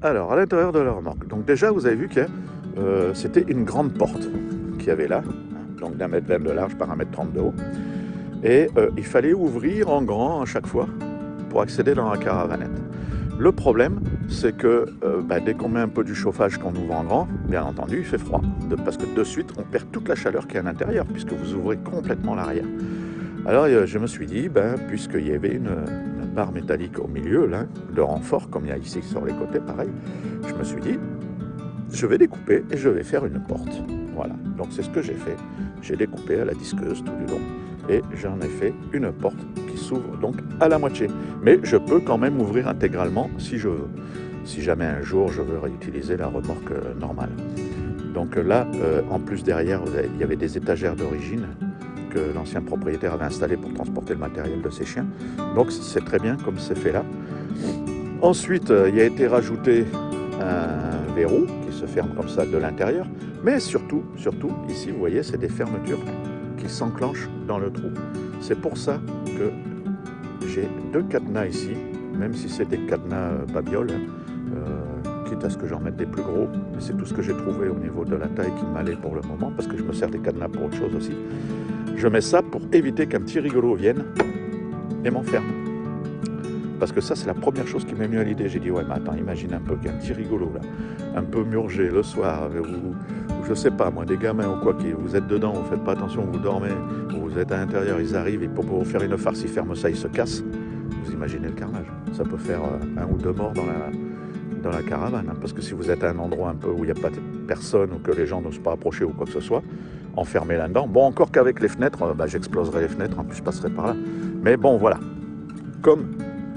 Alors, à l'intérieur de la remorque, donc déjà, vous avez vu que c'était une grande porte qu'il y avait là, donc d'1,20 m de large par 1,30 m de haut. Et il fallait ouvrir en grand à chaque fois pour accéder dans la caravanette. Le problème, c'est que dès qu'on met un peu du chauffage qu'on ouvre en grand, bien entendu, il fait froid. Parce que de suite, on perd toute la chaleur qui est à l'intérieur, puisque vous ouvrez complètement l'arrière. Alors je me suis dit, puisqu'il y avait une barre métallique au milieu, là, de renfort, comme il y a ici sur les côtés, pareil, je me suis dit, je vais découper et je vais faire une porte. Voilà, donc c'est ce que j'ai fait. J'ai découpé à la disqueuse tout du long et j'en ai fait une porte qui s'ouvre donc à la moitié. Mais je peux quand même ouvrir intégralement si je veux. Si jamais un jour je veux réutiliser la remorque normale. Donc là, en plus derrière, il y avait des étagères d'origine que l'ancien propriétaire avait installées pour transporter le matériel de ses chiens. Donc c'est très bien comme c'est fait là. Ensuite, il a été rajouté un verrou qui se ferme comme ça de l'intérieur. Mais surtout, ici, vous voyez, c'est des fermetures qui s'enclenchent dans le trou. C'est pour ça que j'ai 2 cadenas ici, même si c'est des cadenas babioles, quitte à ce que j'en mette des plus gros. Mais c'est tout ce que j'ai trouvé au niveau de la taille qui m'allait pour le moment, parce que je me sers des cadenas pour autre chose aussi. Je mets ça pour éviter qu'un petit rigolo vienne et m'enferme. Parce que ça, c'est la première chose qui m'est venue à l'idée. J'ai dit, ouais, mais attends, imagine un peu qu'il y a un petit rigolo là, un peu murgé le soir, ou je sais pas, moi, des gamins ou quoi, vous êtes dedans, vous faites pas attention, vous dormez, ou vous êtes à l'intérieur, ils arrivent, et pour vous faire une farce, ils ferment ça, ils se cassent. Vous imaginez le carnage. Ça peut faire 1 ou 2 morts dans la caravane. Hein, parce que si vous êtes à un endroit un peu où il n'y a pas de personne, ou que les gens n'osent pas approcher, ou quoi que ce soit, enfermé là-dedans. Bon, encore qu'avec les fenêtres, j'exploserai les fenêtres, en plus je passerai par là. Mais bon, voilà. Comme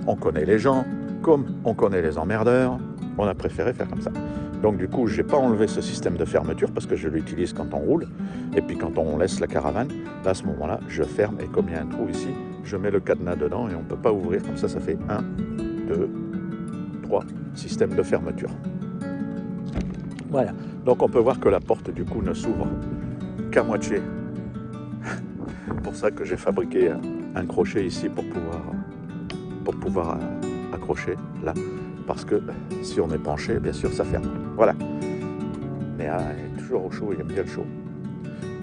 on connaît les gens, comme on connaît les emmerdeurs, on a préféré faire comme ça. Donc du coup, je n'ai pas enlevé ce système de fermeture parce que je l'utilise quand on roule. Et puis quand on laisse la caravane, là, à ce moment-là, je ferme. Et comme il y a un trou ici, je mets le cadenas dedans et on ne peut pas ouvrir. Comme ça fait 1, 2, 3 systèmes de fermeture. Voilà. Donc on peut voir que la porte, du coup, ne s'ouvre qu'à moitié. Pour ça que j'ai fabriqué un crochet ici pour pouvoir accrocher là, parce que si on est penché, bien sûr, ça ferme. Voilà. Mais il est toujours au chaud, il aime bien le chaud.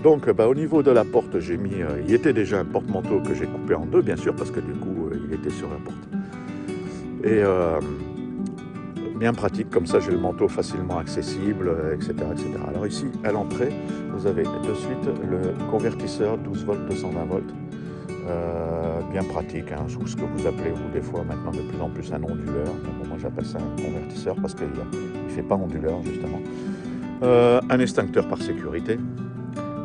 Donc, au niveau de la porte, j'ai mis, il était déjà un porte-manteau que j'ai coupé en 2, bien sûr, parce que du coup, il était sur la porte. Et bien pratique, comme ça, j'ai le manteau facilement accessible, etc., etc. Alors ici, à l'entrée, vous avez de suite le convertisseur 12 volts, 220 volts. Bien pratique, hein, ce que vous appelez vous des fois maintenant de plus en plus un onduleur. Bon, moi j'appelle ça un convertisseur parce qu'il ne fait pas onduleur justement. Un extincteur par sécurité.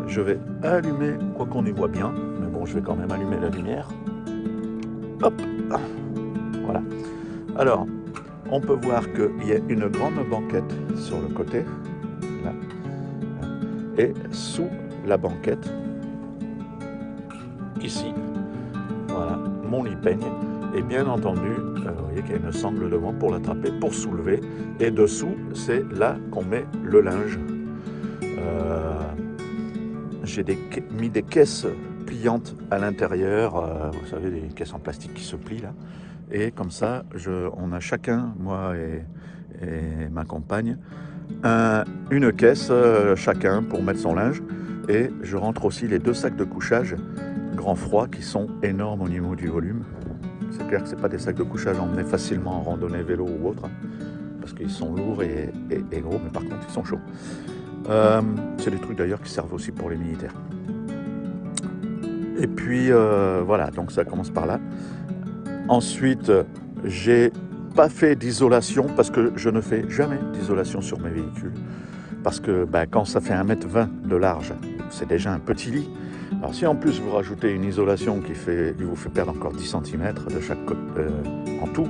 Je vais allumer, quoi qu'on y voit bien, mais bon je vais quand même allumer la lumière. Hop, voilà. Alors, on peut voir qu'il y a une grande banquette sur le côté, là, et sous la banquette, ici, voilà, mon lit peigne. Et bien entendu, vous voyez qu'il y a une sangle devant pour l'attraper, pour soulever. Et dessous, c'est là qu'on met le linge. J'ai mis des caisses pliantes à l'intérieur, vous savez, des caisses en plastique qui se plient là. Et comme ça, on a chacun, moi et ma compagne, une caisse chacun pour mettre son linge. Et je rentre aussi les 2 sacs de couchage grand froid qui sont énormes au niveau du volume. C'est clair que ce n'est pas des sacs de couchage à emmener facilement en randonnée, vélo ou autre, parce qu'ils sont lourds et gros, mais par contre ils sont chauds. C'est des trucs d'ailleurs qui servent aussi pour les militaires. Et puis voilà, donc ça commence par là. Ensuite, j'ai pas fait d'isolation parce que je ne fais jamais d'isolation sur mes véhicules. Parce que quand ça fait 1,20 m de large, c'est déjà un petit lit. Alors si en plus vous rajoutez une isolation qui vous fait perdre encore 10 cm de chaque côté en tout,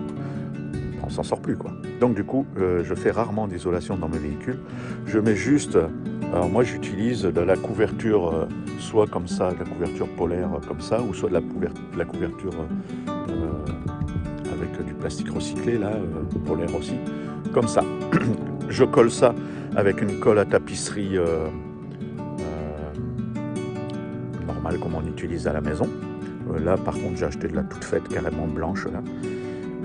on s'en sort plus quoi. Donc du coup, je fais rarement d'isolation dans mes véhicules. Je mets juste, alors moi j'utilise de la couverture, soit comme ça, de la couverture polaire comme ça, ou soit de la couverture avec du plastique recyclé là, polaire aussi, comme ça. Je colle ça avec une colle à tapisserie normale comme on utilise à la maison. Là par contre j'ai acheté de la toute faite carrément blanche là.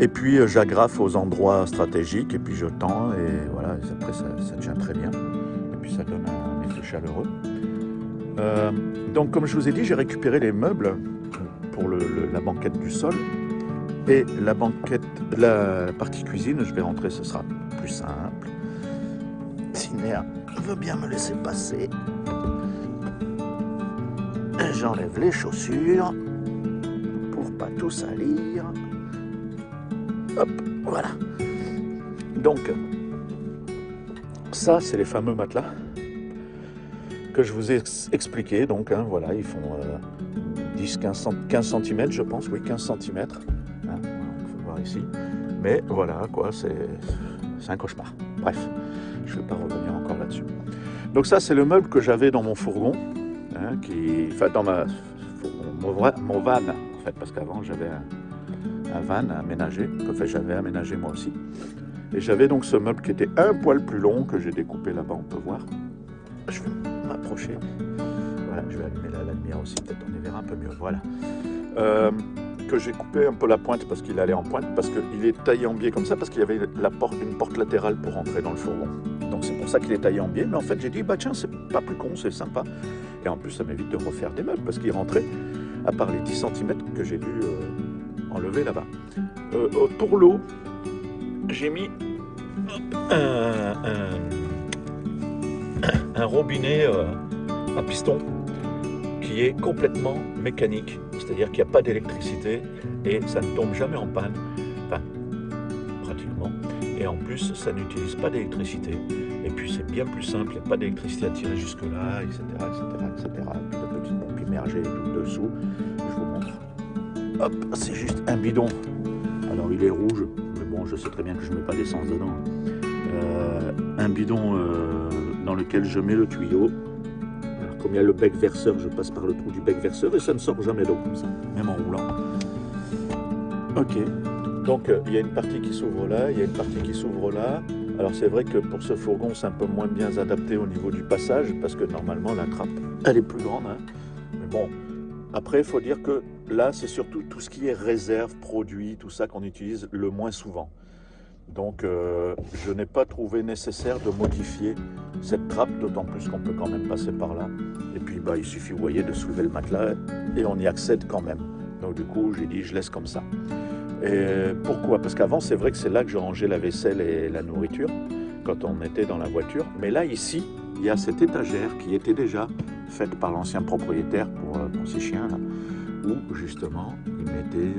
Et puis j'agrafe aux endroits stratégiques et puis je tends et voilà, et après ça tient très bien. Et puis ça donne un effet chaleureux. Donc comme je vous ai dit, j'ai récupéré les meubles pour la banquette du sol. Et la partie cuisine, je vais rentrer, ce sera plus simple. Si Néa veut bien me laisser passer. J'enlève les chaussures pour pas tout salir. Hop, voilà. Donc, ça, c'est les fameux matelas que je vous ai expliqué. Donc, hein, voilà, ils font 15 cm, je pense. Oui, 15 cm. Hein, on peut voir ici. Mais voilà, quoi, c'est un cauchemar. Bref, je ne vais pas revenir encore là-dessus. Donc ça, c'est le meuble que j'avais dans mon fourgon. Hein, enfin, dans mon van, en fait, parce qu'avant, j'avais un van aménagé, enfin j'avais aménagé moi aussi. Et j'avais donc ce meuble qui était un poil plus long, que j'ai découpé là-bas, on peut voir. Je vais m'approcher. Voilà, je vais allumer la lumière aussi, peut-être on y verra un peu mieux. Voilà. Que j'ai coupé un peu la pointe parce qu'il allait en pointe, parce qu'il est taillé en biais comme ça, parce qu'il y avait une porte latérale pour entrer dans le fourgon. Donc c'est pour ça qu'il est taillé en biais. Mais en fait, j'ai dit, bah tiens, c'est pas plus con, c'est sympa. Et en plus, ça m'évite de refaire des meubles, parce qu'il rentrait, à part les 10 cm que j'ai dû enlever là-bas. Pour l'eau, j'ai mis un robinet à piston qui est complètement mécanique, c'est-à-dire qu'il n'y a pas d'électricité et ça ne tombe jamais en panne, enfin pratiquement, et en plus ça n'utilise pas d'électricité, et puis c'est bien plus simple, il n'y a pas d'électricité à tirer jusque là, etc., etc., etc., puis de petites pompes immergées tout dessous, je vous montre. Hop, c'est juste un bidon, alors il est rouge, mais bon je sais très bien que je ne mets pas d'essence dedans, un bidon dans lequel je mets le tuyau. Comme il y a le bec verseur, je passe par le trou du bec verseur et ça ne sort jamais d'eau comme ça, même en roulant. Ok, donc il y a une partie qui s'ouvre là, il y a une partie qui s'ouvre là. Alors c'est vrai que pour ce fourgon, c'est un peu moins bien adapté au niveau du passage, parce que normalement la trappe, elle est plus grande. Hein. Mais bon, après il faut dire que là, c'est surtout tout ce qui est réserve, produit, tout ça qu'on utilise le moins souvent. Donc je n'ai pas trouvé nécessaire de modifier cette trappe, d'autant plus qu'on peut quand même passer par là. Et puis bah, il suffit, vous voyez, de soulever le matelas et on y accède quand même. Donc du coup, j'ai dit, je laisse comme ça. Et pourquoi? Parce qu'avant, c'est vrai que c'est là que je rangeais la vaisselle et la nourriture, quand on était dans la voiture. Mais là, ici, il y a cette étagère qui était déjà faite par l'ancien propriétaire pour ces chiens, là, où justement, il mettait...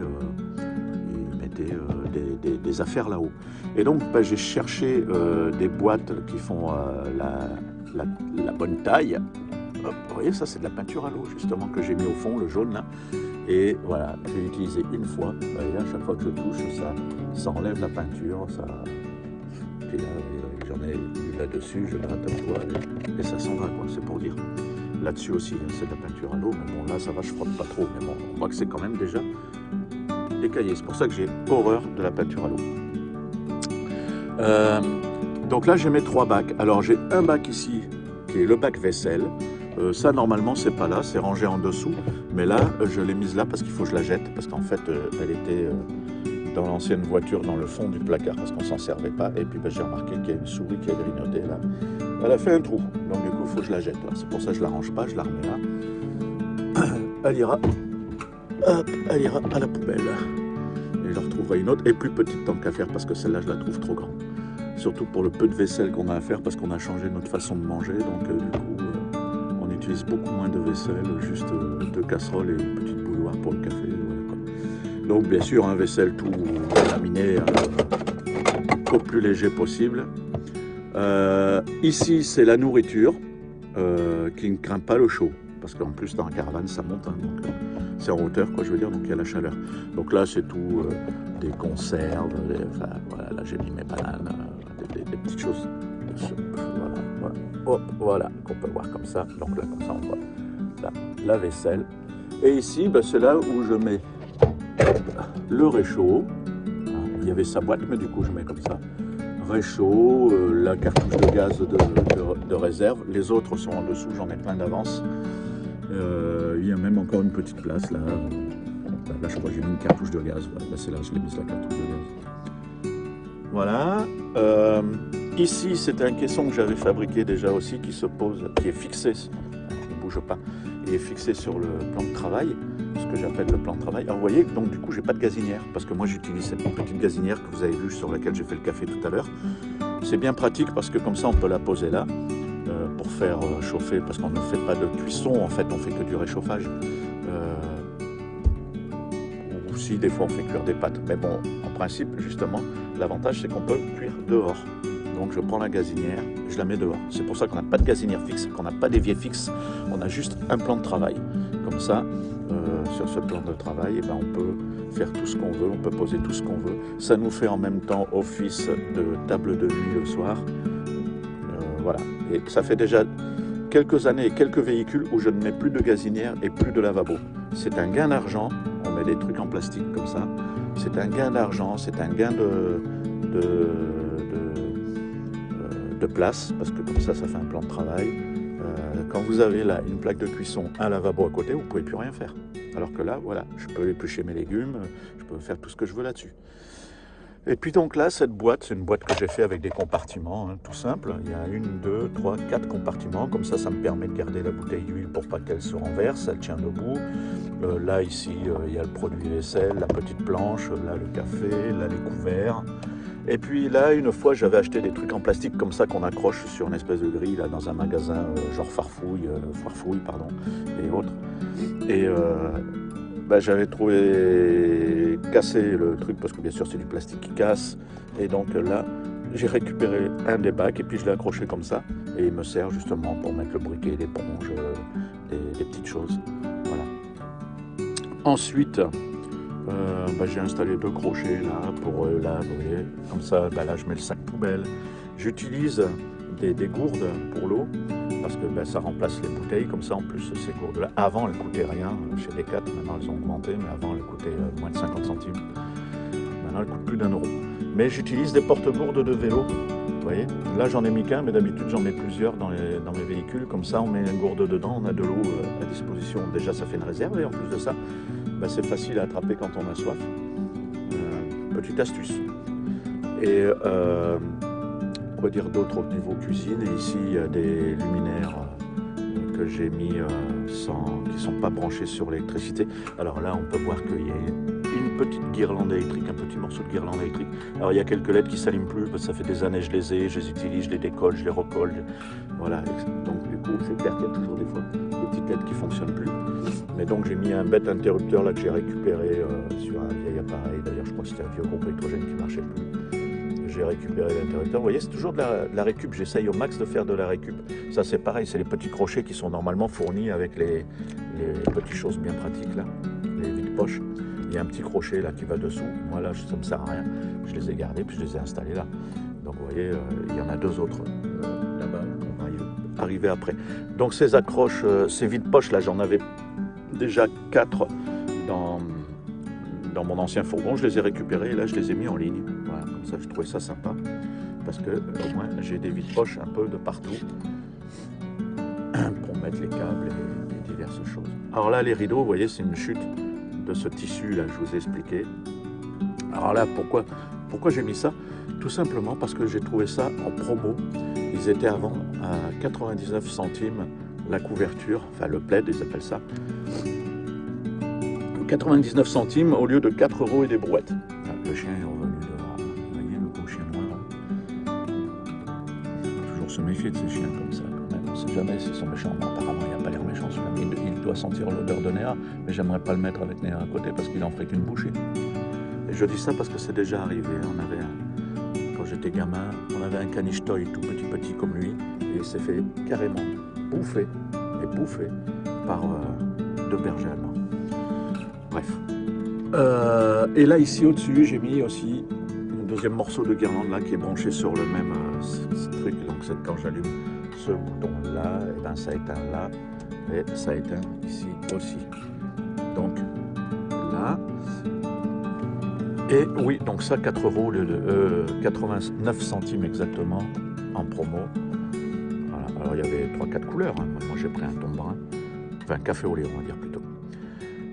des affaires là-haut. Et donc bah, j'ai cherché des boîtes qui font la bonne taille. Hop, vous voyez, ça c'est de la peinture à l'eau justement que j'ai mis au fond, le jaune là. Et voilà, j'ai utilisé une fois. Bah, et là, à chaque fois que je touche, ça enlève la peinture. Puis là, j'en ai eu là-dessus, je gratte un poil et ça s'en va, quoi. C'est pour dire. Là-dessus aussi, hein, c'est de la peinture à l'eau. Mais bon, là, ça va, je frotte pas trop. Mais bon, on voit que c'est quand même déjà écaillé. C'est pour ça que j'ai horreur de la peinture à l'eau. Donc là, j'ai mes 3 bacs. Alors, j'ai un bac ici, qui est le bac vaisselle. Ça, normalement, c'est pas là, c'est rangé en dessous. Mais là, je l'ai mise là parce qu'il faut que je la jette. Parce qu'en fait, elle était dans l'ancienne voiture, dans le fond du placard, parce qu'on s'en servait pas. Et puis, j'ai remarqué qu'il y a une souris qui a grignoté là. Elle a fait un trou. Donc, du coup, il faut que je la jette. C'est pour ça que je la range pas, je la remets là. Elle ira. Hop, elle ira à la poubelle. Et je retrouverai une autre, et plus petite tant qu'à faire, parce que celle-là, je la trouve trop grande. Surtout pour le peu de vaisselle qu'on a à faire, parce qu'on a changé notre façon de manger. Donc, du coup, on utilise beaucoup moins de vaisselle, juste 2 casseroles et une petite bouilloire pour le café. Voilà, quoi. Donc, bien sûr, un vaisselle tout laminé au plus léger possible. Ici, c'est la nourriture qui ne craint pas le chaud. Parce qu'en plus, dans la caravane, ça monte. Hein, donc, c'est en hauteur, quoi, je veux dire, donc il y a la chaleur. Donc là, c'est tout des conserves, enfin, voilà, là, j'ai mis mes bananes, des petites choses. Voilà, oh, voilà, qu'on peut voir comme ça. Donc là, comme ça, on voit la vaisselle. Et ici, ben, c'est là où je mets le réchaud. Il y avait sa boîte, mais du coup, je mets comme ça. Réchaud, la cartouche de gaz de réserve. Les autres sont en dessous, j'en ai plein d'avance. Il y a même encore une petite place là Là, je crois que j'ai mis une cartouche de gaz. Là, c'est là que je l'ai mise, la cartouche de gaz. Voilà. Ici, c'était un caisson que j'avais fabriqué déjà aussi, qui se pose, qui est fixé, il ne bouge pas, il est fixé sur le plan de travail, ce que j'appelle le plan de travail. Alors vous voyez, donc du coup, j'ai pas de gazinière, parce que moi j'utilise cette petite gazinière que vous avez vue sur laquelle j'ai fait le café tout à l'heure. C'est bien pratique parce que comme ça, on peut la poser là pour faire chauffer, parce qu'on ne fait pas de cuisson, en fait, on fait que du réchauffage. Ou si des fois on fait cuire des pâtes. Mais bon, en principe, justement, l'avantage c'est qu'on peut cuire dehors. Donc je prends la gazinière, je la mets dehors. C'est pour ça qu'on n'a pas de gazinière fixe, qu'on n'a pas d'évier fixe, on a juste un plan de travail. Comme ça, sur ce plan de travail, eh ben, on peut faire tout ce qu'on veut, on peut poser tout ce qu'on veut. Ça nous fait en même temps office de table de nuit le soir. Voilà. Et ça fait déjà quelques années et quelques véhicules où je ne mets plus de gazinière et plus de lavabo. C'est un gain d'argent, on met des trucs en plastique comme ça. C'est un gain d'argent, c'est un gain de place, parce que comme ça, ça fait un plan de travail. Quand vous avez là une plaque de cuisson, un lavabo à côté, vous ne pouvez plus rien faire. Alors que là, voilà, je peux éplucher mes légumes, je peux faire tout ce que je veux là-dessus. Et puis donc là, cette boîte, c'est une boîte que j'ai fait avec des compartiments, hein, tout simple. Il y a 1, 2, 3, 4 compartiments. Comme ça me permet de garder la bouteille d'huile pour pas qu'elle se renverse, elle tient debout. Là, ici, il y a le produit vaisselle, la petite planche, là, le café, là, les couverts. Et puis là, une fois, j'avais acheté des trucs en plastique comme ça qu'on accroche sur une espèce de grille là, dans un magasin genre Foirefouille, et autres. Et j'avais trouvé cassé le truc parce que bien sûr c'est du plastique qui casse. Et donc là, j'ai récupéré un des bacs et puis je l'ai accroché comme ça. Et il me sert justement pour mettre le briquet, l'éponge, des petites choses. Voilà. Ensuite, j'ai installé 2 crochets là pour laver. Comme ça, là je mets le sac poubelle. J'utilise des gourdes pour l'eau parce que ça remplace les bouteilles. Comme ça, en plus, ces gourdes-là, avant elles coûtaient rien chez Decat. Maintenant elles ont augmenté, mais avant elles coûtaient moins de 50 centimes. Maintenant elles coûtent plus d'1 euro. Mais j'utilise des porte-gourdes de vélo. Vous voyez, là j'en ai mis qu'un, mais d'habitude j'en mets plusieurs dans mes véhicules. Comme ça, on met une gourde dedans, on a de l'eau à disposition. Déjà, ça fait une réserve et en plus de ça, c'est facile à attraper quand on a soif. Petite astuce. Et quoi dire d'autre au niveau cuisine? Et ici, il y a des luminaires que j'ai mis qui ne sont pas branchés sur l'électricité. Alors là, on peut voir qu'il y a une petite guirlande électrique, un petit morceau de guirlande électrique. Alors il y a quelques LED qui ne s'allument plus, parce que ça fait des années que je les ai, je les utilise, je les décolle, je les recolle. Voilà, donc du coup, c'est clair qu'il y a toujours des fois des petites LED qui ne fonctionnent plus. Mais donc j'ai mis un bête interrupteur là que j'ai récupéré sur un vieil appareil. D'ailleurs, je crois que c'était un vieux groupe électrogène qui ne marchait plus. J'ai récupéré l'interrupteur. Vous voyez, c'est toujours de la récup. J'essaye au max de faire de la récup. Ça, c'est pareil, c'est les petits crochets qui sont normalement fournis avec les petites choses bien pratiques là, les vides-poches. Il y a un petit crochet là qui va dessous. Moi là, ça ne me sert à rien. Je les ai gardés puis je les ai installés là. Donc vous voyez, il y en a 2 autres là-bas qu'on va arriver après. Donc ces accroches, ces vides-poches là, j'en avais déjà 4 dans mon ancien fourgon. Je les ai récupérés et là, je les ai mis en ligne. Voilà, comme ça, je trouvais ça sympa. Parce que au moins, j'ai des vides-poches un peu de partout pour mettre les câbles et diverses choses. Alors là, les rideaux, vous voyez, c'est une chute de ce tissu là, je vous ai expliqué. Alors là, pourquoi j'ai mis ça? Tout simplement parce que j'ai trouvé ça en promo. Ils étaient avant à 99 centimes la couverture, enfin le plaid, ils appellent ça. 99 centimes au lieu de 4 euros et des brouettes. Enfin, le chien est revenu dehors. Vous voyez, le beau chien noir. Il faut toujours se méfier de ces chiens comme ça. Quand même. On ne sait jamais s'ils sont méchants. Mais apparemment, il n'y a pas l'air méchant celui-là. Il doit sentir l'odeur de Néa, mais j'aimerais pas le mettre avec Néa à côté parce qu'il en ferait qu'une bouchée. Et je dis ça parce que c'est déjà arrivé. Quand j'étais gamin, on avait un caniche toy tout petit comme lui, et il s'est fait carrément bouffer par 2 bergers allemands. Bref. Et là, ici, au-dessus, j'ai mis aussi un deuxième morceau de guirlande là qui est branché sur le même truc. Donc, quand j'allume ce bouton-là, et ben, ça éteint là, et ça éteint ici aussi. Donc, là. Et oui, donc ça, 4 euros, 89 centimes exactement, en promo. Voilà. Alors, il y avait 3-4 couleurs. Hein. Moi, j'ai pris un ton brun. Enfin, café au lait, on va dire plutôt.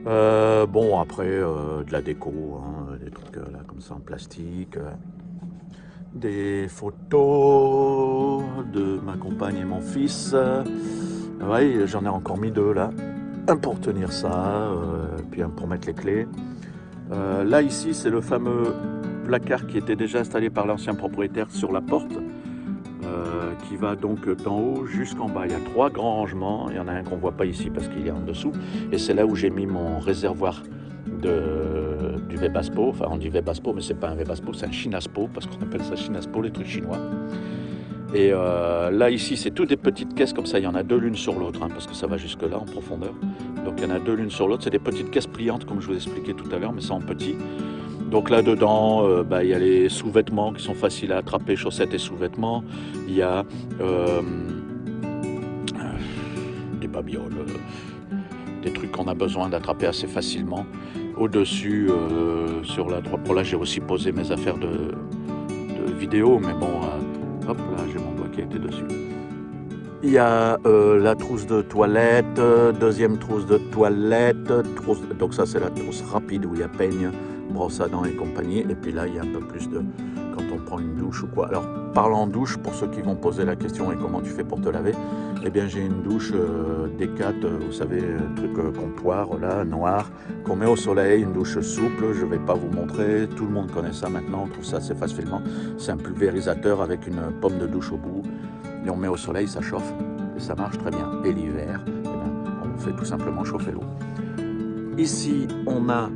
Bon, après, de la déco, hein, des trucs là comme ça en plastique, des photos de ma compagne et mon fils. Ouais, j'en ai encore mis 2 là. Un pour tenir ça, puis un pour mettre les clés. Là, ici, c'est le fameux placard qui était déjà installé par l'ancien propriétaire sur la porte, qui va donc d'en haut jusqu'en bas. Il y a 3 grands rangements. Il y en a un qu'on ne voit pas ici parce qu'il est en dessous. Et c'est là où j'ai mis mon réservoir du Webasto. Enfin, on dit Webasto, mais c'est pas un Webasto, c'est un Chinaspo, parce qu'on appelle ça Chinaspo, les trucs chinois. Et là, ici, c'est toutes des petites caisses comme ça. Il y en a 2 l'une sur l'autre, hein, parce que ça va jusque là en profondeur. Donc, il y en a 2 l'une sur l'autre. C'est des petites caisses pliantes, comme je vous expliquais tout à l'heure, mais c'est en petit. Donc là-dedans, il y a les sous-vêtements qui sont faciles à attraper, chaussettes et sous-vêtements. Il y a des babioles, des trucs qu'on a besoin d'attraper assez facilement. Au-dessus, sur la droite, là j'ai aussi posé mes affaires de vidéo, mais bon, hop là j'ai mon doigt qui a été dessus. Il y a la trousse de toilette, deuxième trousse de toilette, donc ça c'est la trousse rapide où il y a peigne, brosse à dents et compagnie. Et puis là il y a un peu plus de quand on prend une douche ou quoi. Alors parlant douche, pour ceux qui vont poser la question et comment tu fais pour te laver, eh bien j'ai une douche Decat, vous savez, truc comptoir là, noir, qu'on met au soleil, une douche souple. Je ne vais pas vous montrer, tout le monde connaît ça maintenant, on trouve ça assez facilement. C'est un pulvérisateur avec une pomme de douche au bout. Et on met au soleil, ça chauffe et ça marche très bien. Et l'hiver, eh bien, on fait tout simplement chauffer l'eau. Ici, on a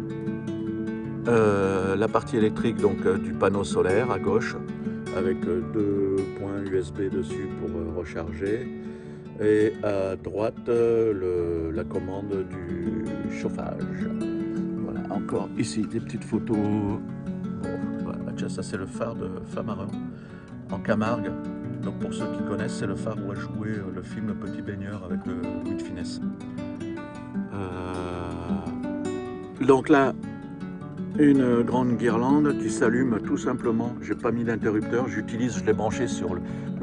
la partie électrique donc, du panneau solaire à gauche avec 2 points USB dessus pour recharger. Et à droite, la commande du chauffage. Voilà, encore ici des petites photos. Bon, voilà, ça c'est le phare de Famarin en Camargue. Donc pour ceux qui connaissent, c'est le phare où a joué le film Le Petit Baigneur avec Louis de Funès. Donc là, une grande guirlande qui s'allume tout simplement. J'ai pas mis d'interrupteur, je l'ai branché sur le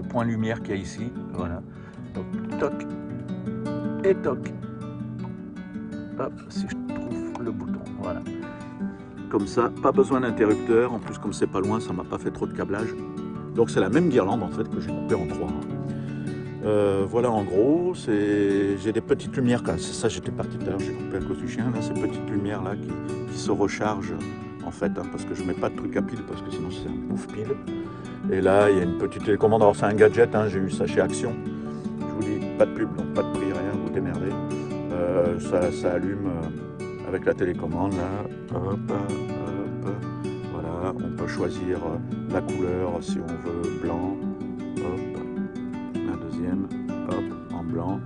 point lumière qu'il y a ici. Voilà. Donc toc et toc. Hop, si je trouve le bouton, voilà. Comme ça, pas besoin d'interrupteur. En plus, comme c'est pas loin, ça m'a pas fait trop de câblage. Donc c'est la même guirlande en fait que j'ai coupée en 3. Voilà en gros, j'ai des petites lumières, c'est ça j'étais parti tout à l'heure, j'ai coupé à cause du chien, là, ces petites lumières là qui se rechargent en fait, hein, parce que je mets pas de truc à pile parce que sinon c'est un bouffe pile. Et là il y a une petite télécommande, alors c'est un gadget, hein, j'ai eu ça chez Action. Je vous dis, pas de pub, donc pas de prix, rien, vous démerdez. Ça allume avec la télécommande là, hop, hop, voilà, on peut choisir la couleur si on veut blanc, hop, la deuxième, hop, en blanc,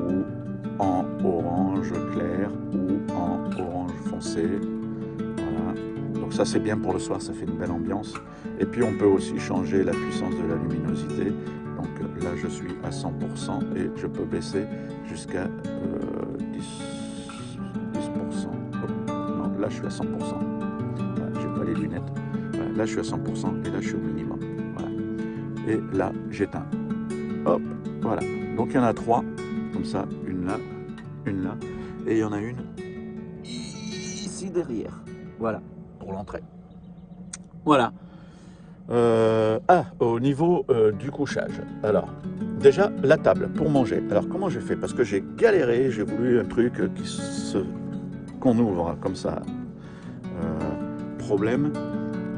ou en orange clair, ou en orange foncé, voilà. Donc ça c'est bien pour le soir, ça fait une belle ambiance. Et puis on peut aussi changer la puissance de la luminosité. Donc là je suis à 100% et je peux baisser jusqu'à 10%. Non, là je suis à 100%. Voilà, j'ai pas les lunettes. Voilà, là je suis à 100% et là je suis au minimum. Voilà. Et là j'éteins. Hop, voilà. Donc il y en a 3, comme ça, une là, et il y en a une ici derrière. Voilà, pour l'entrée. Voilà. Au niveau du couchage. Alors, déjà, la table pour manger. Alors, comment j'ai fait? Parce que j'ai galéré, j'ai voulu un truc qu'on ouvre comme ça. Problème,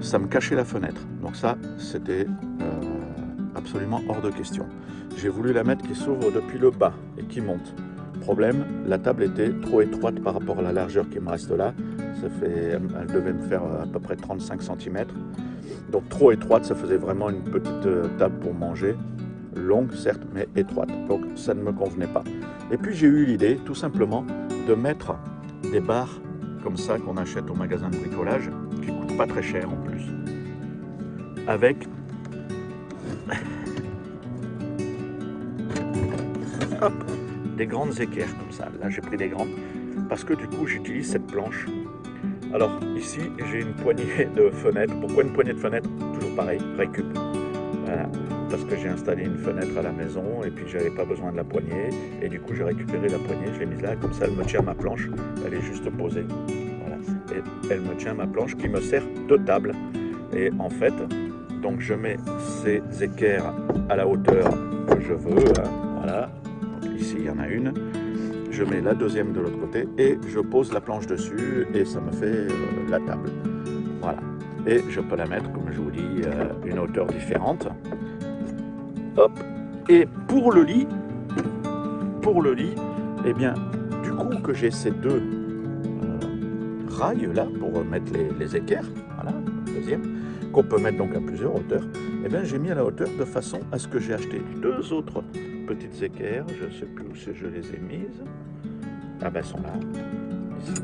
ça me cachait la fenêtre. Donc ça, c'était absolument hors de question. J'ai voulu la mettre qui s'ouvre depuis le bas et qui monte. Problème, la table était trop étroite par rapport à la largeur qui me reste là. Elle devait me faire à peu près 35 cm. Donc trop étroite, ça faisait vraiment une petite table pour manger. Longue certes, mais étroite. Donc ça ne me convenait pas. Et puis j'ai eu l'idée, tout simplement, de mettre des barres comme ça qu'on achète au magasin de bricolage, qui ne coûtent pas très cher en plus. Avec hop, des grandes équerres comme ça. Là j'ai pris des grandes parce que du coup j'utilise cette planche. Alors ici j'ai une poignée de fenêtres. Pourquoi une poignée de fenêtres? Toujours pareil, récup. Voilà, parce que j'ai installé une fenêtre à la maison et puis j'avais pas besoin de la poignée et du coup j'ai récupéré la poignée, je l'ai mise là, comme ça elle me tient ma planche, elle est juste posée. Voilà, et elle me tient ma planche qui me sert de table. Et en fait, donc je mets ces équerres à la hauteur que je veux, hein, voilà, donc ici il y en a une, je mets la deuxième de l'autre côté et je pose la planche dessus et ça me fait la table. Voilà. Et je peux la mettre, comme je vous dis, une hauteur différente. Hop. Et pour le lit, eh bien, du coup que j'ai ces deux rails là pour mettre les équerres, voilà, deuxième, qu'on peut mettre donc à plusieurs hauteurs, eh bien j'ai mis à la hauteur de façon à ce que j'ai acheté deux autres petites équerres, je ne sais plus où je les ai mises. Ah ben elles sont là, ici.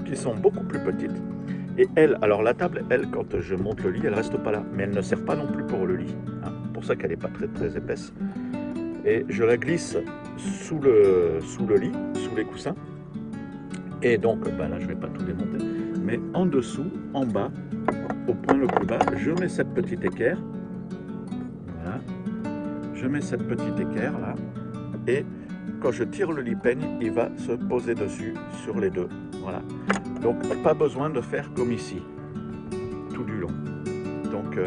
Qui sont beaucoup plus petites. Et elle, alors la table, elle, quand je monte le lit, elle reste pas là. Mais elle ne sert pas non plus pour le lit. Hein. Pour ça qu'elle n'est pas très très épaisse. Et je la glisse sous le lit, sous les coussins. Et donc, ben là, je ne vais pas tout démonter. Mais en dessous, en bas, au point le plus bas, je mets cette petite équerre. Voilà. Je mets cette petite équerre là. Et quand je tire le lit peigne, il va se poser dessus sur les deux. Voilà. Donc pas besoin de faire comme ici, tout du long. Donc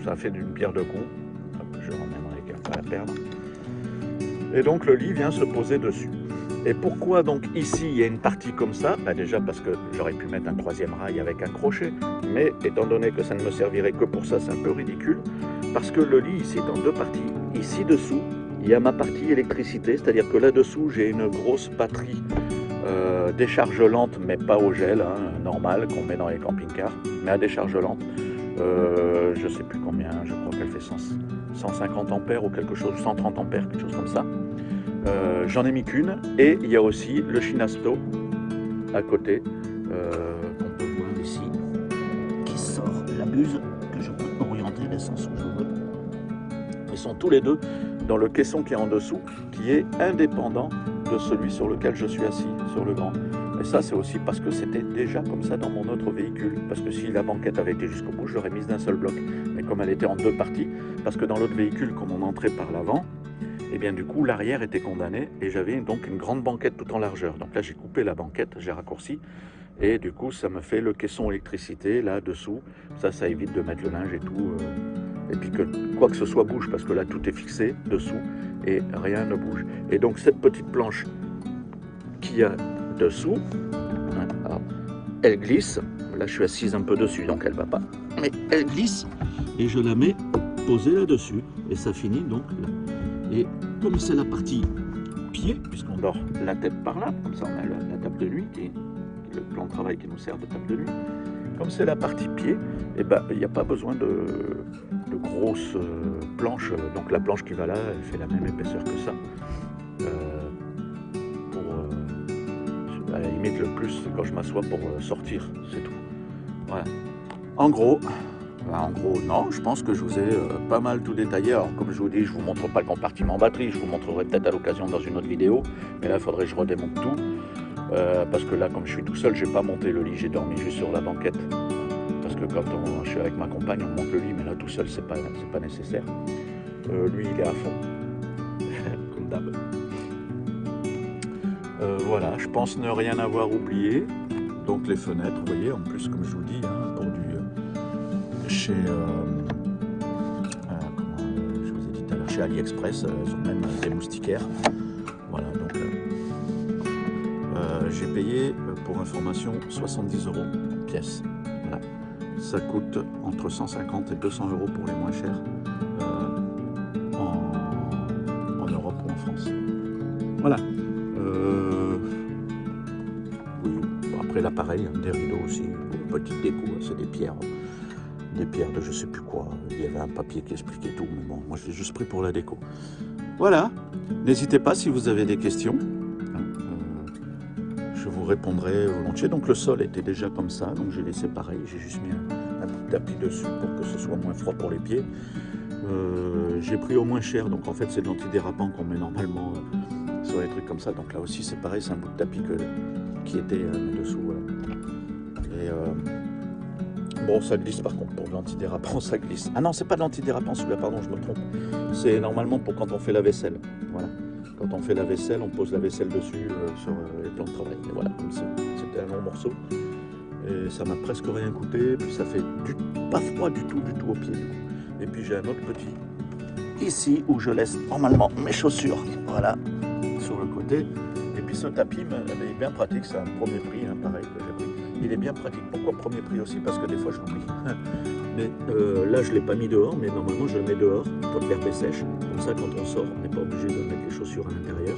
ça fait d'une pierre deux coups. Hop, je remets l'équerre pour la perdre. Et donc le lit vient se poser dessus. Et pourquoi donc ici il y a une partie comme ça? Ben déjà parce que j'aurais pu mettre un troisième rail avec un crochet, mais étant donné que ça ne me servirait que pour ça, c'est un peu ridicule. Parce que le lit ici est en deux parties. Ici dessous, il y a ma partie électricité, c'est-à-dire que là-dessous, j'ai une grosse batterie décharge lente, mais pas au gel, hein, normal, qu'on met dans les camping-cars, mais à décharge lente. Je ne sais plus combien, je crois qu'elle fait 150 ampères ou quelque chose, 130 ampères, quelque chose comme ça. J'en ai mis qu'une, et il y a aussi le Shinasto à côté, qu'on peut voir ici, qui sort la buse, que je peux orienter le sens où je veux. Ils sont tous les deux dans le caisson qui est en dessous, qui est indépendant de celui sur lequel je suis assis, sur le grand. Et ça, c'est aussi parce que c'était déjà comme ça dans mon autre véhicule. Parce que si la banquette avait été jusqu'au bout, je l'aurais mise d'un seul bloc. Mais comme elle était en deux parties, parce que dans l'autre véhicule, comme on entrait par l'avant, et bien du coup, l'arrière était condamné et j'avais donc une grande banquette tout en largeur. Donc là, j'ai coupé la banquette, j'ai raccourci. Et du coup, ça me fait le caisson électricité là-dessous. Ça évite de mettre le linge et tout. Et puis que quoi que ce soit bouge, parce que là, tout est fixé dessous et rien ne bouge. Et donc, cette petite planche qu'il y a dessous, alors, elle glisse. Là, je suis assise un peu dessus, donc elle ne va pas. Mais elle glisse et je la mets posée là-dessus. Et ça finit donc là. Et comme c'est la partie pied, puisqu'on dort la tête par là, comme ça on a la table de nuit, qui est le plan de travail qui nous sert de table de nuit. Comme c'est la partie pied, et ben, il n'y a pas besoin de grosses planches. Donc la planche qui va là, elle fait la même épaisseur que ça. À la limite, le plus, c'est quand je m'assois pour sortir, c'est tout. Voilà. En gros, non, je pense que je vous ai pas mal tout détaillé. Alors, comme je vous dis, je vous montre pas le compartiment batterie, je vous montrerai peut-être à l'occasion dans une autre vidéo. Mais là, il faudrait que je redémonte tout. Parce que là, comme je suis tout seul, j'ai pas monté le lit, j'ai dormi juste sur la banquette. Parce que quand je suis avec ma compagne, on monte le lit, mais là, tout seul, c'est pas nécessaire. Lui, il est à fond, comme d'hab. Voilà, je pense ne rien avoir oublié. Donc les fenêtres, vous voyez, en plus, comme je vous dis, hein, pour chez, je vous ai dit tout à l'heure, chez AliExpress, elles ont même des moustiquaires. Voilà, donc j'ai payé, pour information, 70 € pièce. Voilà. Ça coûte entre 150 et 200 € pour les moins chers en Europe ou en France. Voilà. Oui. Après l'appareil, des rideaux aussi, une petite déco, c'est des pierres de je sais plus quoi. Il y avait un papier qui expliquait tout, mais bon, moi je l'ai juste pris pour la déco. Voilà, n'hésitez pas si vous avez des questions, je vous répondrai volontiers. Donc le sol était déjà comme ça, donc j'ai laissé pareil, j'ai juste mis un bout de tapis dessus pour que ce soit moins froid pour les pieds. J'ai pris au moins cher, donc en fait c'est de l'antidérapant qu'on met normalement sur les trucs comme ça. Donc là aussi c'est pareil, c'est un bout de tapis qui était dessous. Voilà. Et Bon, ça glisse par contre, pour l'antidérapant, ça glisse. Ah non, c'est pas de l'antidérapant celui-là, pardon, je me trompe. C'est normalement pour quand on fait la vaisselle. Voilà. Quand on fait la vaisselle, on pose la vaisselle dessus sur les plans de travail. Et voilà, comme c'était un long morceau. Et ça m'a presque rien coûté, puis ça fait pas froid du tout au pied. Et puis j'ai un autre petit ici où je laisse normalement mes chaussures, voilà, sur le côté. Et puis ce tapis est bien pratique, c'est un premier prix, hein, pareil que j'ai pris. Il est bien pratique. Pourquoi premier prix aussi? Parce que des fois je l'oublie. Mais là je ne l'ai pas mis dehors, mais normalement je le mets dehors quand l'herbe est sèche. Comme ça quand on sort, on n'est pas obligé de mettre les chaussures à l'intérieur.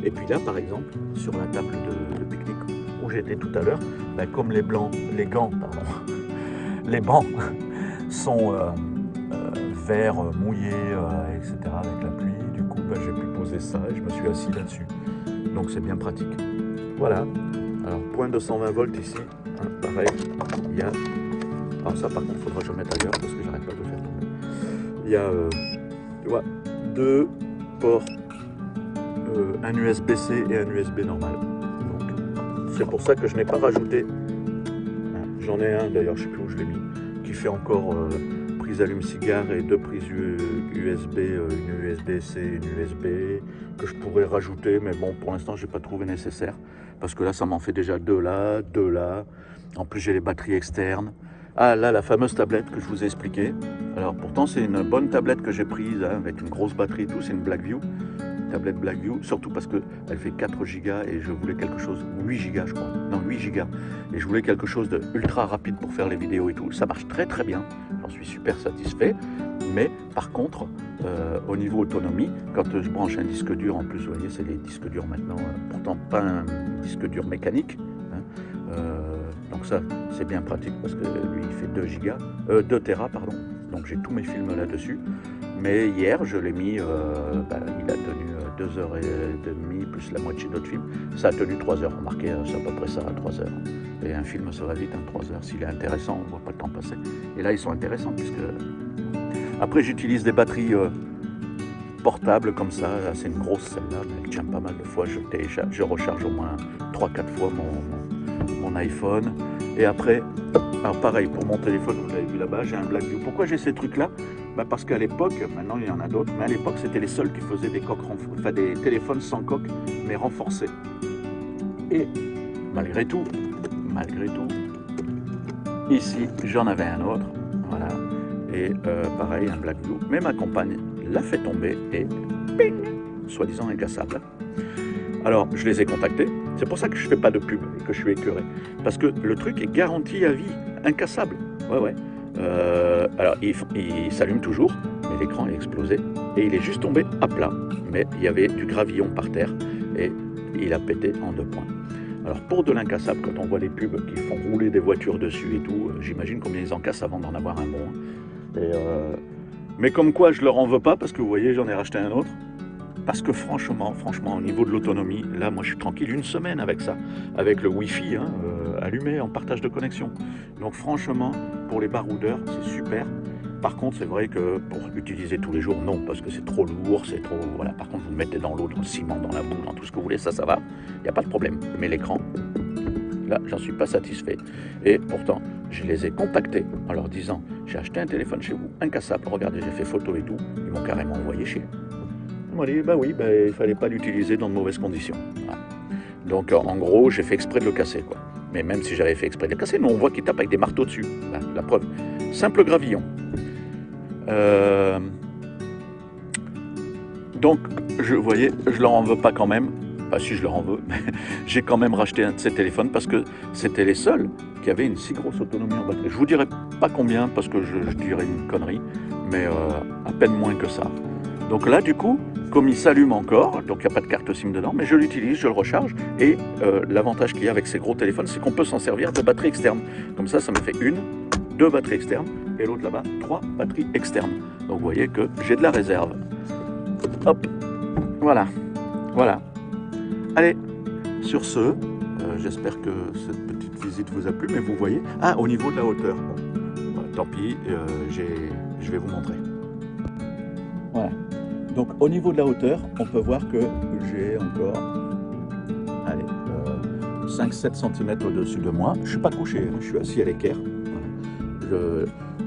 Et puis là par exemple, sur la table de pique-nique où j'étais tout à l'heure, ben, comme les bancs sont verts, mouillés, etc. avec la pluie, du coup ben, j'ai pu poser ça et je me suis assis là-dessus. Donc c'est bien pratique. Voilà. Alors point de 120 volts ici, hein, pareil, il y a... Alors ça par contre il faudra que je le mette ailleurs parce que j'arrête pas de le faire tomber. Il y a, tu vois, deux ports, un USB-C et un USB normal. Donc c'est pour ça que je n'ai pas rajouté, hein, j'en ai un d'ailleurs, je ne sais plus où je l'ai mis, qui fait encore prise allume-cigare et deux prises USB, une USB-C et une USB, que je pourrais rajouter, mais bon, pour l'instant, je n'ai pas trouvé nécessaire, parce que là, ça m'en fait déjà deux là, en plus j'ai les batteries externes. Ah là, la fameuse tablette que je vous ai expliqué. Alors pourtant, c'est une bonne tablette que j'ai prise, hein, avec une grosse batterie et tout, c'est une Blackview. Tablette Blackview, surtout parce qu'elle fait 4 Go et je voulais quelque chose, 8 Go je crois, non 8 Go, et je voulais quelque chose de ultra rapide pour faire les vidéos et tout. Ça marche très très bien, j'en suis super satisfait, mais par contre, au niveau autonomie, quand je branche un disque dur, en plus vous voyez c'est les disques durs maintenant, pourtant pas un disque dur mécanique, hein, donc ça c'est bien pratique parce que lui il fait 2 Tera, pardon, donc j'ai tous mes films là-dessus. Mais hier, je l'ai mis, il a tenu 2h30 plus la moitié d'autres films. Ça a tenu 3 heures. Remarquez, c'est à peu près ça, 3 heures. Et un film, ça va vite, 3 heures. S'il est intéressant, on ne voit pas le temps passer. Et là, ils sont intéressants puisque... Après, j'utilise des batteries portables comme ça. C'est une grosse celle-là, mais elle tient pas mal de fois. Je recharge au moins 3-4 fois mon iPhone. Et après, alors pareil, pour mon téléphone, vous l'avez vu là-bas, j'ai un Blackview. Pourquoi j'ai ces trucs-là? Parce qu'à l'époque, maintenant il y en a d'autres, mais à l'époque c'était les seuls qui faisaient des coques, enfin des téléphones sans coque, mais renforcés. Et malgré tout, ici j'en avais un autre, voilà, et pareil, un Blackview, mais ma compagne l'a fait tomber et ping, soi-disant incassable. Alors je les ai contactés, c'est pour ça que je ne fais pas de pub et que je suis écœuré, parce que le truc est garanti à vie, incassable, ouais. Alors il s'allume toujours, mais l'écran est explosé et il est juste tombé à plat. Mais il y avait du gravillon par terre et il a pété en 2 points. Alors pour de l'incassable, quand on voit les pubs qui font rouler des voitures dessus et tout, j'imagine combien ils en cassent avant d'en avoir un bon. Mais comme quoi je leur en veux pas parce que vous voyez j'en ai racheté un autre. Parce que franchement, au niveau de l'autonomie, là moi je suis tranquille 1 semaine avec ça, avec le Wi-Fi allumé en partage de connexion. Donc franchement, pour les baroudeurs, c'est super. Par contre, c'est vrai que pour utiliser tous les jours, non, parce que c'est trop lourd, c'est trop... Voilà. Par contre, vous le mettez dans l'eau, dans le ciment, dans la boue, dans tout ce que vous voulez, ça va, il n'y a pas de problème. Mais l'écran, là, j'en suis pas satisfait. Et pourtant, je les ai contactés en leur disant, j'ai acheté un téléphone chez vous, incassable, regardez, j'ai fait photo et tout, ils m'ont carrément envoyé chier. Ils m'ont dit, bah oui, il fallait pas l'utiliser dans de mauvaises conditions. Voilà. Donc, en gros, j'ai fait exprès de le casser, quoi. Mais même si j'avais fait exprès de le casser, nous, on voit qu'il tape avec des marteaux dessus. Là, la preuve. Simple gravillon. Donc, vous voyez, je leur en veux pas quand même. Pas si je leur en veux, mais j'ai quand même racheté un de ces téléphones parce que c'était les seuls qui avaient une si grosse autonomie en batterie. Je vous dirai pas combien parce que je dirais une connerie, mais à peine moins que ça. Donc là, du coup, comme il s'allume encore, donc il n'y a pas de carte SIM dedans, mais je l'utilise, je le recharge, et l'avantage qu'il y a avec ces gros téléphones, c'est qu'on peut s'en servir de batterie externe. Comme ça me fait 2 batteries externes, et l'autre là-bas, 3 batteries externes. Donc vous voyez que j'ai de la réserve. Hop, voilà. Allez, sur ce, j'espère que cette petite visite vous a plu, mais vous voyez... Ah, au niveau de la hauteur, bon, tant pis, je vais vous montrer. Voilà. Donc au niveau de la hauteur, on peut voir que j'ai encore 5-7 cm au-dessus de moi. Je ne suis pas couché, hein, je suis assis à l'équerre. Voilà.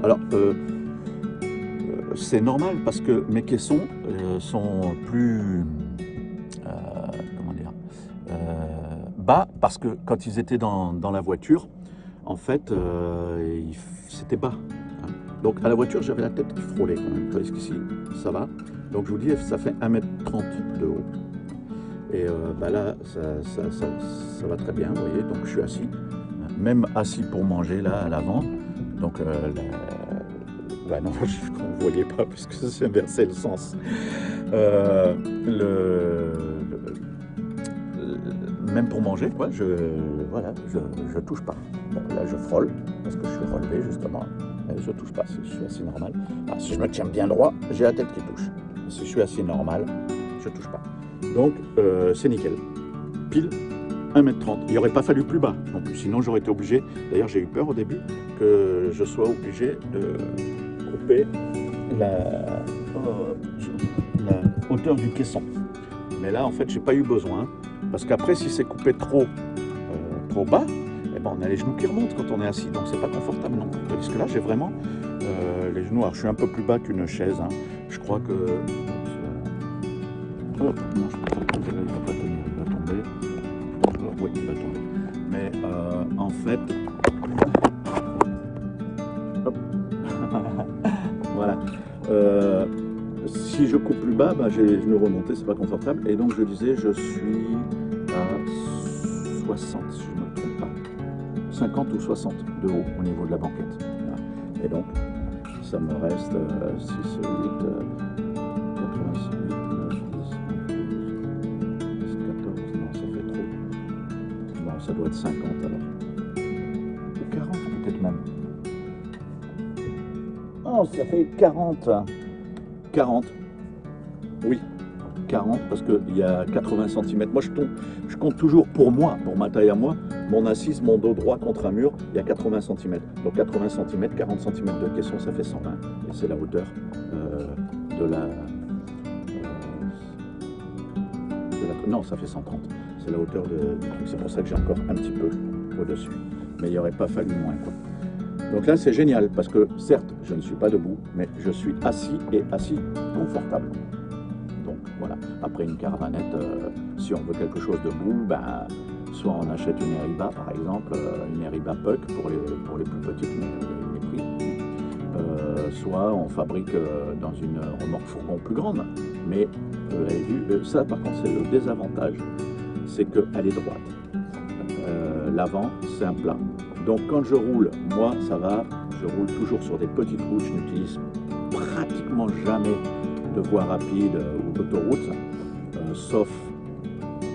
Alors, c'est normal parce que mes caissons sont plus, comment dire, bas, parce que quand ils étaient dans la voiture, en fait, c'était bas. Hein. Donc à la voiture, j'avais la tête qui frôlait quand même. Vous voyez qu'ici, ça va. Donc je vous dis, ça fait 1,30 m de haut. Et là, ça va très bien, vous voyez. Donc je suis assis, même assis pour manger là à l'avant. Donc non, vous ne voyez pas puisque c'est inversé le sens. Même pour manger, quoi, je touche pas. Bon, là, je frôle parce que je suis relevé justement. Mais je touche pas. Si je suis assis normal. Alors, si je me tiens bien droit, j'ai la tête qui touche. Si je suis assis normal, je touche pas. Donc, c'est nickel. Pile 1,30 m. Il n'aurait pas fallu plus bas non plus. Sinon, j'aurais été obligé. D'ailleurs, j'ai eu peur au début que je sois obligé de couper la hauteur du caisson. Mais là, en fait, j'ai pas eu besoin. Parce qu'après, si c'est coupé trop bas, eh ben, on a les genoux qui remontent quand on est assis. Donc, c'est pas confortable non plus. Parce que là, j'ai vraiment les genoux. Alors, je suis un peu plus bas qu'une chaise. Hein. Je crois que... Oh, non, je peux pas tomber là, il va pas tenir, il va tomber. Oui, il va tomber. Mais en fait... Hop. Voilà. Si je coupe plus bas, j'ai les genoux remontés, c'est pas confortable. Et donc je disais, je suis à 60, si je ne me trompe pas. 50 ou 60 de haut au niveau de la banquette. Voilà. Et donc, ça me reste 6, 8, 86, 8, 9, 10, 11, 14, non, ça fait trop. Bon, ça doit être 50 alors. Ou 40 peut-être même. Oh, ça fait 40. 40. Oui, 40 parce qu'il y a 80 cm. Moi, je compte toujours pour moi, pour ma taille à moi, mon assise, mon dos droit contre un mur, il y a 80 cm. Donc 80 cm, 40 cm de caisson, ça fait 120. Et c'est la hauteur de la... Non, ça fait 130. C'est la hauteur du truc. C'est pour ça que j'ai encore un petit peu au-dessus. Mais il n'y aurait pas fallu moins, quoi. Donc là, c'est génial parce que certes, je ne suis pas debout, mais je suis assis et assis confortable. Donc voilà, après une caravanette, si on veut quelque chose debout, soit on achète une Heriba par exemple, une Heriba Puck pour les plus petites, les prix. Soit on fabrique dans une remorque fourgon plus grande. Mais vous avez vu, ça par contre c'est le désavantage, c'est qu'elle est droite. L'avant, c'est un plat. Donc quand je roule, moi ça va, je roule toujours sur des petites routes, je n'utilise pratiquement jamais de voies rapides ou d'autoroutes, sauf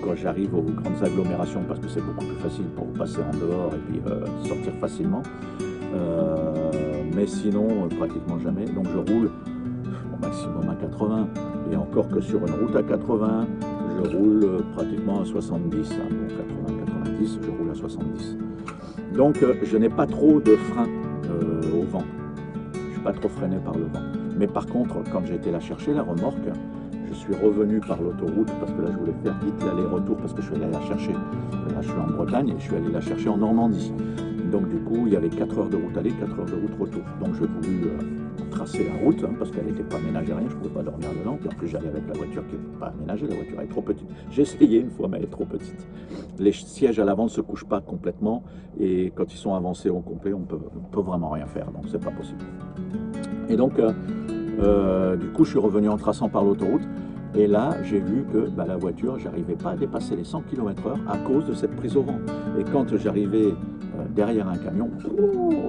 quand j'arrive aux grandes agglomérations parce que c'est beaucoup plus facile pour passer en dehors et puis sortir facilement. Mais sinon, pratiquement jamais. Donc je roule au maximum à 80 et encore que sur une route à 80, je roule pratiquement à 70. Hein. Donc 80-90, je roule à 70. Donc je n'ai pas trop de frein au vent, je ne suis pas trop freiné par le vent. Mais par contre, quand j'ai été la chercher, la remorque, je suis revenu par l'autoroute parce que là je voulais faire vite l'aller-retour parce que je suis allé la chercher. Là je suis en Bretagne et je suis allé la chercher en Normandie. Donc du coup il y avait 4 heures de route aller, 4 heures de route retour. Donc j'ai voulu tracer la route parce qu'elle n'était pas aménagée rien, je ne pouvais pas dormir dedans. Puis en plus j'allais avec la voiture qui n'est pas aménagée, la voiture est trop petite. J'ai essayé une fois mais elle est trop petite. Les sièges à l'avant ne se couchent pas complètement et quand ils sont avancés au complet on peut vraiment rien faire, donc c'est pas possible. Et donc du coup je suis revenu en traçant par l'autoroute. Et là, j'ai vu que la voiture, j'arrivais pas à dépasser les 100 km/h à cause de cette prise au vent. Et quand j'arrivais derrière un camion,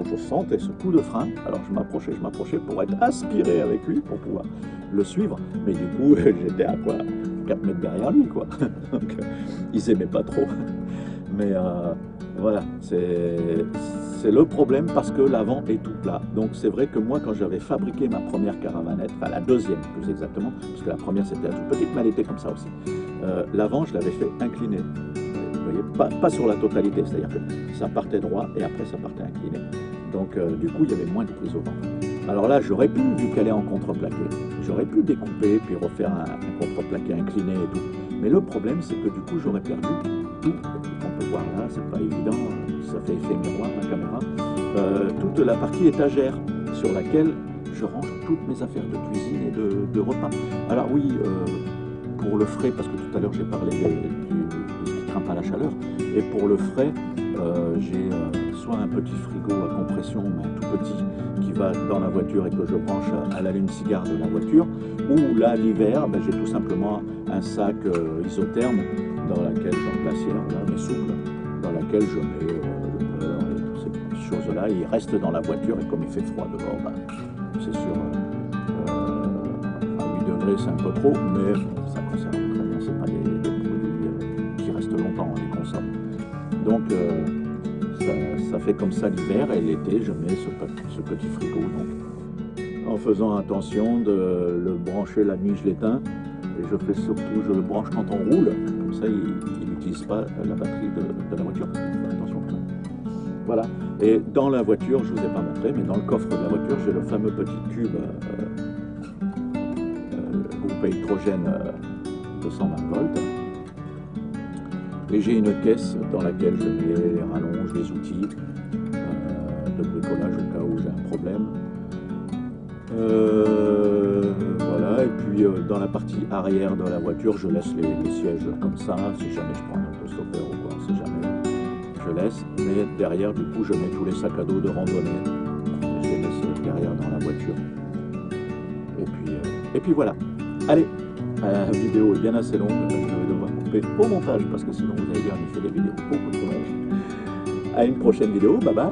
je sentais ce coup de frein. Alors je m'approchais pour être aspiré avec lui, pour pouvoir le suivre. Mais du coup, j'étais à quoi 4 mètres derrière lui, quoi. Donc, ils aimaient pas trop. Mais voilà, c'est le problème parce que l'avant est tout plat. Donc c'est vrai que moi quand j'avais fabriqué ma première caravanette, enfin la deuxième plus exactement, parce que la première c'était la toute petite, mais elle était comme ça aussi. L'avant je l'avais fait incliner, vous voyez, pas sur la totalité, c'est-à-dire que ça partait droit et après ça partait incliné. Donc du coup il y avait moins de prise au vent. Alors là j'aurais pu, vu qu'elle est en contreplaqué, j'aurais pu découper puis refaire un contreplaqué incliné et tout. Mais le problème c'est que du coup j'aurais perdu tout. On peut voir là, c'est pas évident, ça fait effet miroir la caméra. toute la partie étagère sur laquelle je range toutes mes affaires de cuisine et de repas. Alors oui, pour le frais, parce que tout à l'heure j'ai parlé de ce qui craint pas la chaleur, et pour le frais, j'ai soit un petit frigo à compression, mais tout petit, qui va dans la voiture et que je branche à l'allume-cigare de la voiture, ou là l'hiver, ben, j'ai tout simplement un sac isotherme dans laquelle j'en place hier, là, mais souple, dans laquelle je mets le beurre et toutes ces choses-là. Il reste dans la voiture et comme il fait froid dehors, ben, c'est sûr, à 8 degrés c'est un peu trop, mais ça conserve très bien, c'est pas des produits qui restent longtemps, on les consomme. Donc ça fait comme ça l'hiver, et l'été je mets ce petit frigo, donc en faisant attention de le brancher la nuit je l'éteins, et je fais surtout, je le branche quand on roule, comme ça il n'utilise pas la batterie de la voiture. Attention quand même. Voilà. Et dans la voiture, je ne vous ai pas montré, mais dans le coffre de la voiture, j'ai le fameux petit cube groupe électrogène de 120 volts. Et j'ai une caisse dans laquelle je mets les rallonges, les outils de bricolage au cas où j'ai un problème. Voilà, et puis dans la partie arrière de la voiture, je laisse les sièges comme ça, si jamais je prends un autostoppeur ou quoi, si jamais je laisse. Mais derrière, du coup, je mets tous les sacs à dos de randonnée, je les laisse derrière dans la voiture. Et puis voilà. Allez, la vidéo est bien assez longue, je vais devoir couper au montage, parce que sinon vous allez dire, il fait des vidéos beaucoup trop longues. À une prochaine vidéo, bye bye.